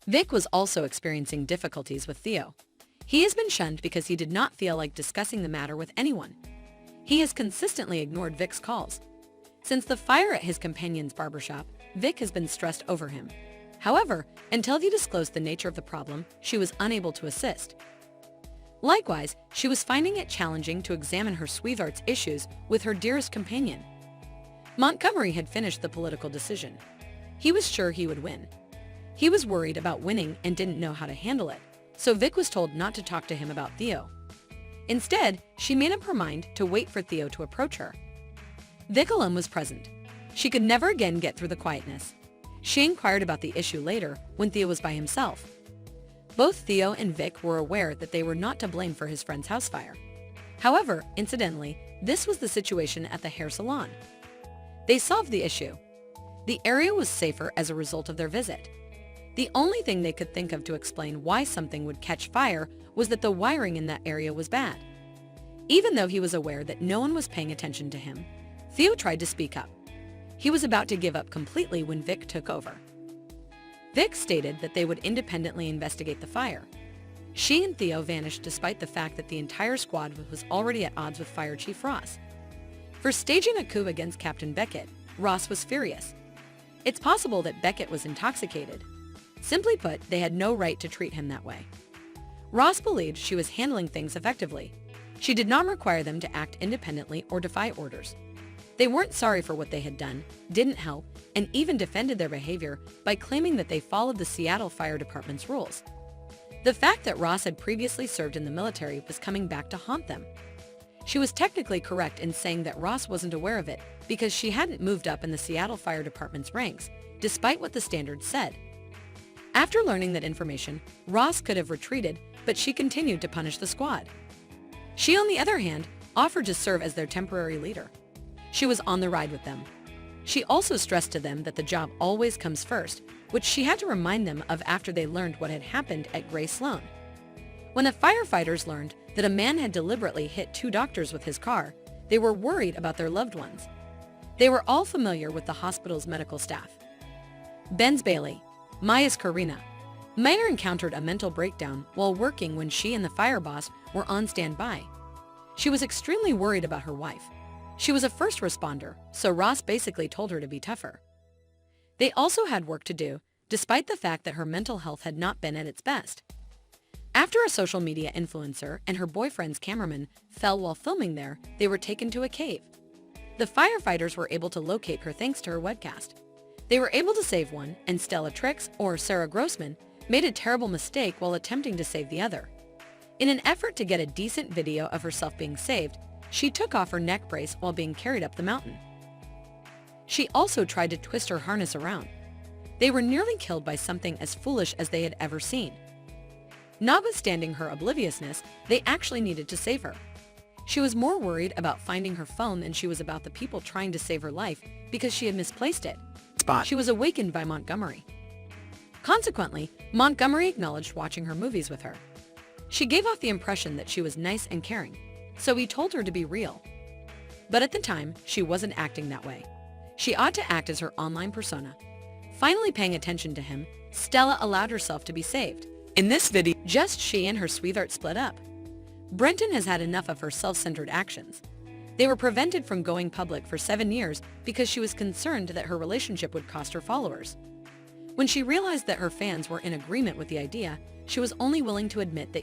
Vic was also experiencing difficulties with Theo. He has been shunned because he did not feel like discussing the matter with anyone. He has consistently ignored Vic's calls. Since the fire at his companion's barbershop, Vic has been stressed over him. However, until he disclosed the nature of the problem, she was unable to assist. Likewise, she was finding it challenging to examine her sweetheart's issues with her dearest companion. Montgomery had finished the political decision. He was sure he would win. He was worried about winning and didn't know how to handle it, so Vic was told not to talk to him about Theo. Instead, she made up her mind to wait for Theo to approach her. Vic alone was present. She could never again get through the quietness. She inquired about the issue later when Theo was by himself. Both Theo and Vic were aware that they were not to blame for his friend's house fire. However, incidentally, this was the situation at the hair salon. They solved the issue. The area was safer as a result of their visit. The only thing they could think of to explain why something would catch fire was that the wiring in that area was bad. Even though he was aware that no one was paying attention to him, Theo tried to speak up. He was about to give up completely when Vic took over. Vic stated that they would independently investigate the fire. She and Theo vanished despite the fact that the entire squad was already at odds with Fire Chief Ross. For staging a coup against Captain Beckett, Ross was furious. It's possible that Beckett was intoxicated. Simply put, they had no right to treat him that way. Ross believed she was handling things effectively. She did not require them to act independently or defy orders. They weren't sorry for what they had done, didn't help, and even defended their behavior by claiming that they followed the Seattle Fire Department's rules. The fact that Ross had previously served in the military was coming back to haunt them. She was technically correct in saying that Ross wasn't aware of it because she hadn't moved up in the Seattle Fire Department's ranks, despite what the standards said. After learning that information, Ross could have retreated, but she continued to punish the squad. She, on the other hand, offered to serve as their temporary leader. She was on the ride with them. She also stressed to them that the job always comes first, which she had to remind them of after they learned what had happened at Gray Sloan. When the firefighters learned that a man had deliberately hit 2 doctors with his car, they were worried about their loved ones. They were all familiar with the hospital's medical staff. Ben's Bailey, Maya's Karina. Maya encountered a mental breakdown while working when she and the fire boss were on standby. She was extremely worried about her wife. She was a first responder, so Ross basically told her to be tougher. They also had work to do, despite the fact that her mental health had not been at its best. After a social media influencer and her boyfriend's cameraman fell while filming there, they were taken to a cave. The firefighters were able to locate her thanks to her webcast. They were able to save one, and Stella Trix, or Sarah Grossman, made a terrible mistake while attempting to save the other. In an effort to get a decent video of herself being saved, she took off her neck brace while being carried up the mountain. She also tried to twist her harness around. They were nearly killed by something as foolish as they had ever seen. Notwithstanding her obliviousness, they actually needed to save her. She was more worried about finding her phone than she was about the people trying to save her life because she had misplaced it. She was awakened by Montgomery. Consequently, Montgomery acknowledged watching her movies with her. She gave off the impression that she was nice and caring, so he told her to be real. But at the time, she wasn't acting that way. She ought to act as her online persona. Finally paying attention to him, Stella allowed herself to be saved. In this video, just she and her sweetheart split up. Brenton has had enough of her self-centered actions. They were prevented from going public for 7 years because she was concerned that her relationship would cost her followers. When she realized that her fans were in agreement with the idea, she was only willing to admit that